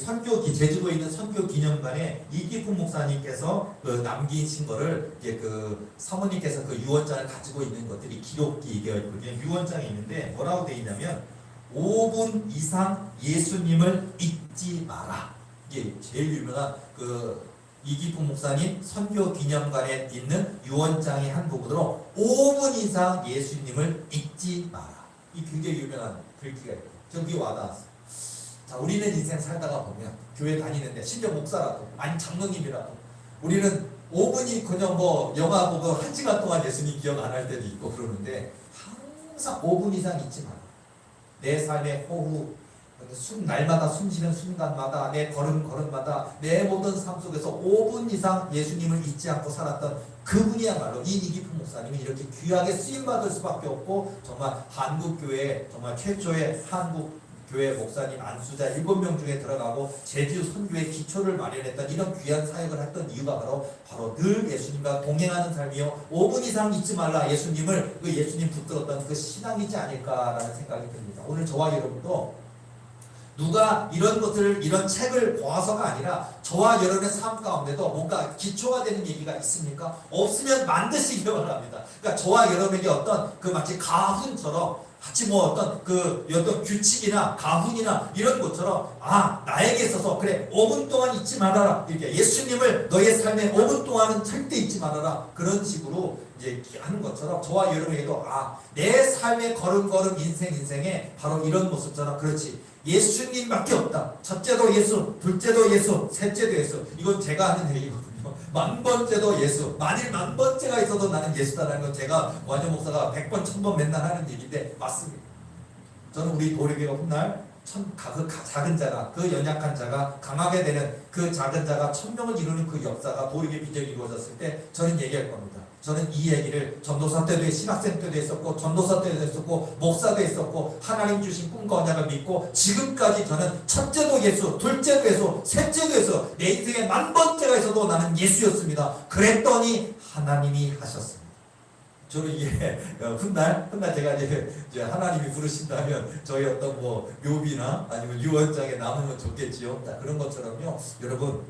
제주도에 있는 선교 기념관에 이기풍 목사님께서 그 남기신 거를 이제 그 사모님께서 그 유언장을 가지고 있는 것들이 기록이 되어 있거든요. 유언장이 있는데 뭐라고 되어 있냐면 5분 이상 예수님을 잊지 마라. 이게 제일 유명한 그 이기풍 목사님 선교 기념관에 있는 유언장의 한 부분으로 5분 이상 예수님을 잊지 마라. 이 굉장히 유명한 글귀가 있고 저기 와닿았어. 자, 우리는 인생 살다가 보면 교회 다니는데 심지어 목사라도 아니 장로님이라도 우리는 5분이 그냥 뭐 영화 보고 1시간 동안 예수님 기억 안 할 때도 있고 그러는데 항상 5분 이상 잊지 마라. 내 삶의 호흡 날마다 숨쉬는 순간마다 내 걸음마다 내 모든 삶 속에서 5분 이상 예수님을 잊지 않고 살았던 그분이야말로 이 이기풍 목사님이 이렇게 귀하게 쓰임받을 수밖에 없고 정말 한국교회 정말 최초의 한국교회 목사님 안수자 7명 중에 들어가고 제주 선교의 기초를 마련했던 이런 귀한 사역을 했던 이유가 바로 늘 예수님과 동행하는 삶이요 5분 이상 잊지 말라 예수님을 그 예수님 붙들었던 그 신앙이지 않을까라는 생각이 듭니다. 오늘 저와 여러분도 누가 이런 것들을 이런 책을 보아서가 아니라 저와 여러분의 삶 가운데도 뭔가 기초가 되는 얘기가 있습니까? 없으면 만드시기 바랍니다. 그러니까 저와 여러분에게 어떤 그 마치 가훈처럼 같이 뭐 어떤 어떤 규칙이나 가훈이나 이런 것처럼 나에게 있어서 그래 5분 동안 잊지 말아라 이렇게 예수님을 너의 삶에 5분 동안은 절대 잊지 말아라 그런 식으로 이제 하는 것처럼 저와 여러분에게도 내 삶의 걸음걸음 인생에 바로 이런 모습처럼 그렇지 예수님밖에 없다. 첫째도 예수, 둘째도 예수, 셋째도 예수. 이건 제가 하는 얘기거든요. 만번째도 예수. 만일 만번째가 있어도 나는 예수다라는 건 제가 완전 목사가 100번, 1000번 맨날 하는 얘기인데 맞습니다. 저는 우리 도리교가 훗날 그 작은 자가 그 연약한 자가 강하게 되는 그 작은 자가 1000명을 이루는 그 역사가 도리교 비전이 이루어졌을 때 저는 얘기할 겁니다. 저는 이 얘기를 전도사 때도 신학생 때도 했었고 전도사 때도 했었고 목사도 했었고 하나님 주신 꿈과 언약을 믿고 지금까지 저는 첫째도 예수, 둘째도 예수, 셋째도 예수 내 인생에 만번째가 있어도 나는 예수였습니다. 그랬더니 하나님이 하셨습니다. 저는 이게 훗날 제가 이제 하나님이 부르신다면 저희 어떤 뭐 묘비나 아니면 유언장에 남으면 좋겠지요. 그런 것처럼요. 여러분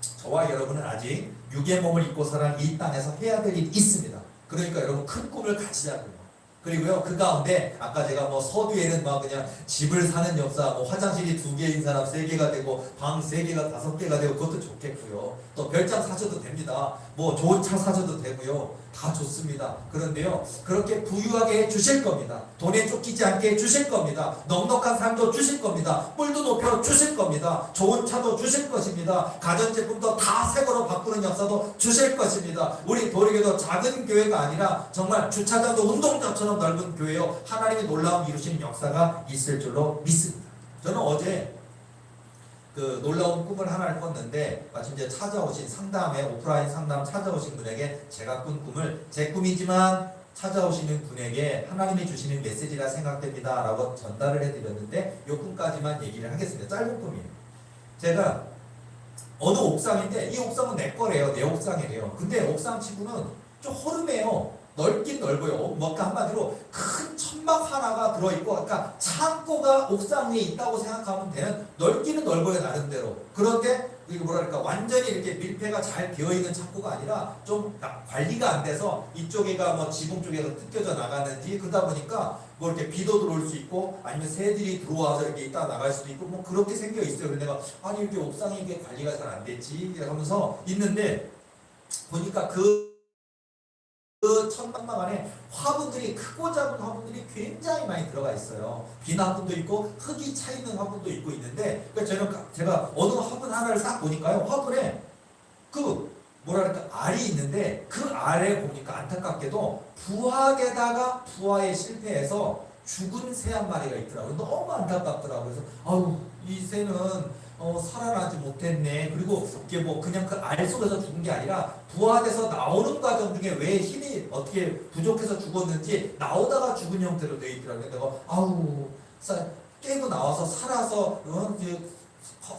저와 여러분은 아직 육의 몸을 입고 살아가는 이 땅에서 해야 될 일이 있습니다. 그러니까 여러분 큰 꿈을 가지자고요. 그리고요 그 가운데 아까 제가 뭐 서두에는 막 그냥 집을 사는 역사 뭐 화장실이 2개인 사람 3개가 되고 방 3개가 5개가 되고 그것도 좋겠고요. 또 별장 사셔도 됩니다. 뭐 좋은 차 사셔도 되고요. 다 좋습니다. 그런데요 그렇게 부유하게 해주실 겁니다. 돈에 쫓기지 않게 해주실 겁니다. 넉넉한 삶도 주실 겁니다. 뿔도 높여 주실 겁니다. 좋은 차도 주실 것입니다. 가전제품도 다 새거로 바꾸는 역사도 주실 것입니다. 우리 도리교도 작은 교회가 아니라 정말 주차장도 운동장처럼 넓은 교회요 하나님의 놀라움 이루시는 역사가 있을 줄로 믿습니다. 저는 어제 그 놀라운 꿈을 하나를 꿨는데 마침 이제 찾아오신 상담에 오프라인 상담 찾아오신 분에게 제가 꾼 꿈을 제 꿈이지만 찾아오시는 분에게 하나님이 주시는 메시지라 생각됩니다 라고 전달을 해드렸는데 이 꿈까지만 얘기를 하겠습니다. 짧은 꿈이에요. 제가 어느 옥상인데 이 옥상은 내 거래요. 내 옥상이래요. 근데 옥상 치고는 좀 허름해요. 넓긴 넓어요. 뭔가 한마디로 큰 천막 하나가 들어있고, 그러니까 창고가 옥상 위에 있다고 생각하면 되는, 넓기는 넓어요 나름대로. 그런데 이게 뭐랄까 완전히 이렇게 밀폐가 잘 되어 있는 창고가 아니라 좀 관리가 안 돼서 이쪽에가 뭐 지붕 쪽에서 뜯겨져 나가는지, 그러다 보니까 뭐 이렇게 비도 들어올 수 있고 아니면 새들이 들어와서 이렇게 있다 나갈 수도 있고 뭐 그렇게 생겨 있어요. 그래서 내가 아니 이렇게 옥상이 이게 관리가 잘 안 됐지 하면서 있는데 보니까 그 천막망 안에 화분들이, 크고 작은 화분들이 굉장히 많이 들어가 있어요. 빈 화분도 있고 흙이 차 있는 화분도 있고 있는데, 그러니까 제가 어느 화분 하나를 딱 보니까요, 화분에 그 뭐랄까 알이 있는데 그 알에 보니까 안타깝게도 부화에다가 부화에 실패해서 죽은 새 한 마리가 있더라고요. 너무 안타깝더라고요. 그래서 아유 이 새는 살아나지 못했네. 그리고 이게 뭐 그냥 그 알 속에서 죽은 게 아니라 부화돼서 나오는 과정 중에 왜 힘이 어떻게 부족해서 죽었는지 나오다가 죽은 형태로 되어 있더라고요. 내가 아우 깨고 나와서 살아서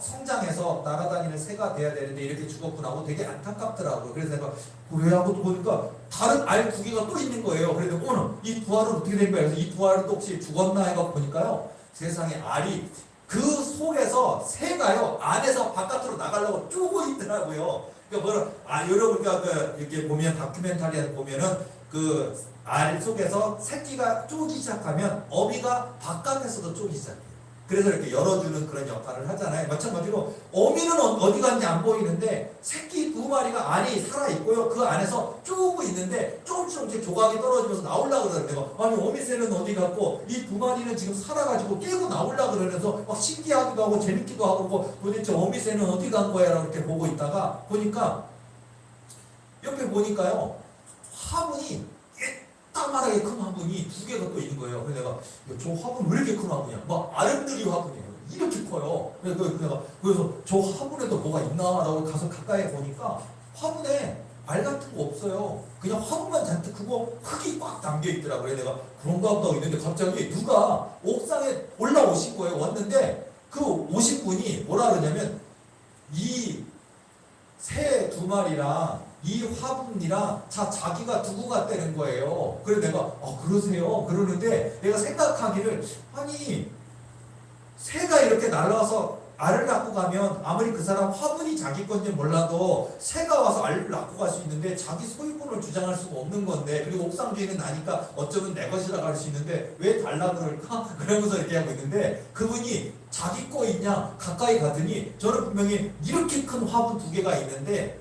성장해서 날아다니는 새가 돼야 되는데 이렇게 죽었구나 하고 되게 안타깝더라고요. 그래서 내가 왜 하고 또 보니까 다른 알 두 개가 또 있는 거예요. 그래서 오늘 이 부화는 어떻게 된 거예요? 그래서 이 부화는 또 혹시 죽었나 해서 보니까요, 세상에 알이 그 속에서 새가요 안에서 바깥으로 나가려고 쪼고 있더라고요. 그러니까 여러분가 이렇게 보면 다큐멘터리에 보면은 그 알 속에서 새끼가 쪼기 시작하면 어미가 바깥에서도 쪼기 시작해요. 그래서 이렇게 열어주는 그런 역할을 하잖아요. 마찬가지로 어미는 어디 갔는지 안 보이는데 새끼 두 마리가 안에 살아있고요. 그 안에서 쪼고 있는데 조금씩 조각이 떨어지면서 나오려고 그러는데, 아니 어미새는 어디 갔고 이 두 마리는 지금 살아가지고 깨고 나오려고 그러면서 막 신기하기도 하고 재밌기도 하고 도대체 어미새는 어디 간 거야 라고 이렇게 보고 있다가 보니까 옆에 보니까요 화분이 까마하게 큰 화분이 두 개가 또 있는 거예요. 그래서 내가 저 화분 왜 이렇게 큰 화분이야? 막 아름드리 화분이에요. 이렇게 커요. 그래서 저 화분에도 뭐가 있나라고 가서 가까이 보니까 화분에 알 같은 거 없어요. 그냥 화분만 잔뜩 크고 흙이 꽉 담겨 있더라고요. 내가 그런가 보다 있는데 갑자기 누가 옥상에 올라오신 거예요. 왔는데 그 오신 분이 뭐라 그러냐면 이 새 두 마리랑 이 화분이랑 자기가 두고 갔다는 거예요. 그래서 내가 그러세요? 그러는데 내가 생각하기를, 아니 새가 이렇게 날아와서 알을 낳고 가면 아무리 그 사람 화분이 자기 건지 몰라도 새가 와서 알을 낳고 갈 수 있는데 자기 소유권을 주장할 수가 없는 건데, 그리고 옥상 주인은 나니까 어쩌면 내 것이라고 할 수 있는데 왜 달라 그럴까? 그러면서 이렇게 하고 있는데 그분이 자기 거 있냐 가까이 가더니 저는 분명히 이렇게 큰 화분 두 개가 있는데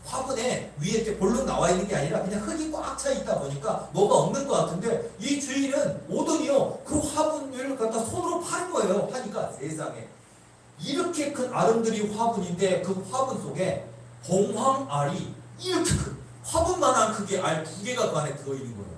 화분에 위에 이렇게 볼록 나와 있는 게 아니라 그냥 흙이 꽉 차 있다 보니까 뭐가 없는 것 같은데 이 주인은 오더니요 그 화분을 갖다 손으로 파는 거예요. 하니까 세상에 이렇게 큰 아름드리 화분인데 그 화분 속에 봉황알이 이렇게 큰 화분만한 크기의 알 두 개가 그 안에 들어있는 거예요.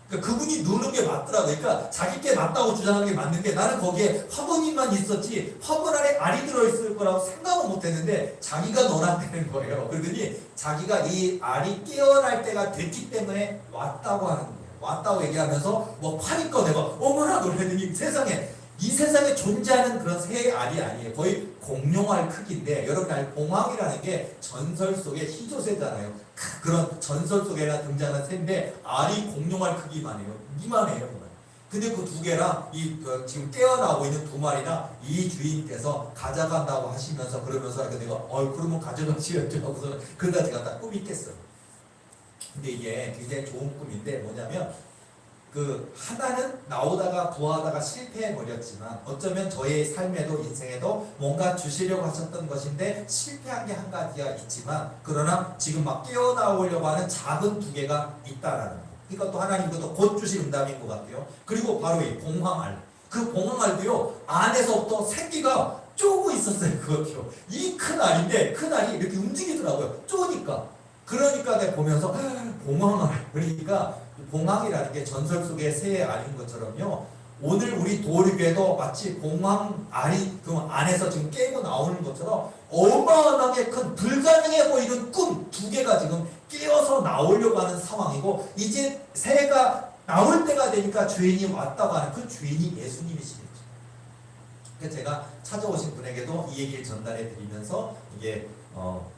그러니까 그분이 누는 게 맞더라고요. 그러니까 자기 게 맞다고 주장하는 게 맞는데 나는 거기에 화분이만 있었지 화분 안에 알이 들어있을 거라고 생각은 못했는데 자기가 넣어놨다는 거예요. 그러더니 자기가 이 알이 깨어날 때가 됐기 때문에 왔다고 하는 거예요. 왔다고 얘기하면서 뭐 파니까 내가 어머나 놀랬더니 이 세상에 존재하는 그런 새의 알이 아니에요. 거의 공룡알 크기인데, 여러분 알 봉황이라는 게 전설 속의 희조새잖아요. 그런 전설 속에나 등장하는 새인데 알이 공룡알 크기만 해요. 이만해요. 근데 그 두 개랑 지금 깨어나오고 있는 두 마리나 이 주인께서 가져간다고 하시면서 그러면서 내가 그러면 가져가시겠죠 하고서 그러다 제가 딱 꿈이 깼어요. 근데 이게 굉장히 좋은 꿈인데 뭐냐면 하나는 나오다가 부화하다가 실패해버렸지만 어쩌면 저의 삶에도 인생에도 뭔가 주시려고 하셨던 것인데 실패한 게 한 가지가 있지만 그러나 지금 막 깨어나오려고 하는 작은 두 개가 있다라는 거. 이것도 하나님께서 곧 주실 응답인 것 같아요. 그리고 바로 이 봉황알. 그 봉황알도요 안에서부터 새끼가 쪼고 있었어요. 그것도 이 큰 알인데 큰 알이 이렇게 움직이더라고요. 쪼니까. 그러니까 내가 보면서 봉황알. 그러니까 봉황이라는 게 전설 속의 새의 알인 것처럼요. 오늘 우리 도리교회도 마치 봉황 알이 그 안에서 지금 깨고 나오는 것처럼 어마어마하게 큰 불가능해 보이는 꿈 두 개가 지금 깨어서 나오려고 하는 상황이고 이제 새가 나올 때가 되니까 주인이 왔다고 하는 그 주인이 예수님이시겠죠. 그래서 제가 찾아오신 분에게도 이 얘기를 전달해 드리면서 이게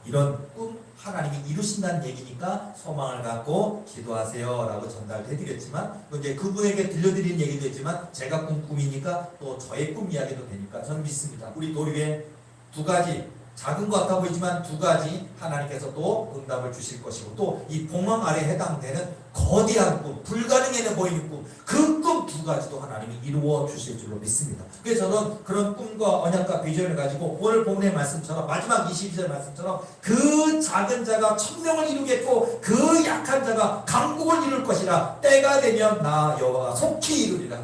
이런 꿈 하나님이 이루신다는 얘기니까 소망을 갖고 기도하세요라고 전달해 드렸지만 이제 그분에게 들려드린 얘기도 했지만 제가 꿈이니까 또 저의 꿈 이야기도 되니까 저는 믿습니다. 우리 도리에 두 가지 작은 것 같아 보이지만 두 가지 하나님께서 또 응답을 주실 것이고 또 이 봉황 아래에 해당되는 거대한 꿈, 불가능해 보이는 꿈, 그 꿈 두 가지도 하나님이 이루어 주실 줄로 믿습니다. 그래서 저는 그런 꿈과 언약과 비전을 가지고 오늘 본문의 말씀처럼 마지막 22절 말씀처럼 그 작은 자가 천명을 이루겠고 그 약한 자가 강국을 이룰 것이라 때가 되면 나 여호와가 속히 이루리라.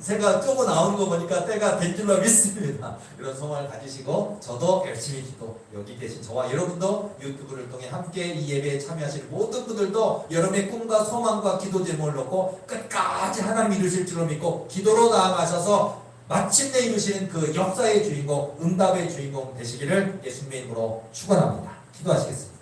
제가 쪼고 나오는 거 보니까 때가 된 줄로 믿습니다. 이런 소망을 가지시고 저도 열심히 기도, 여기 계신 저와 여러분도 유튜브를 통해 함께 이 예배에 참여하실 모든 분들도 여러분의 꿈과 소망과 기도 제목을 놓고 끝까지 하나님 이루실 줄로 믿고 기도로 나아가셔서 마침내 이루시는 그 역사의 주인공, 응답의 주인공 되시기를 예수님의 이름으로 축원합니다. 기도하시겠습니다.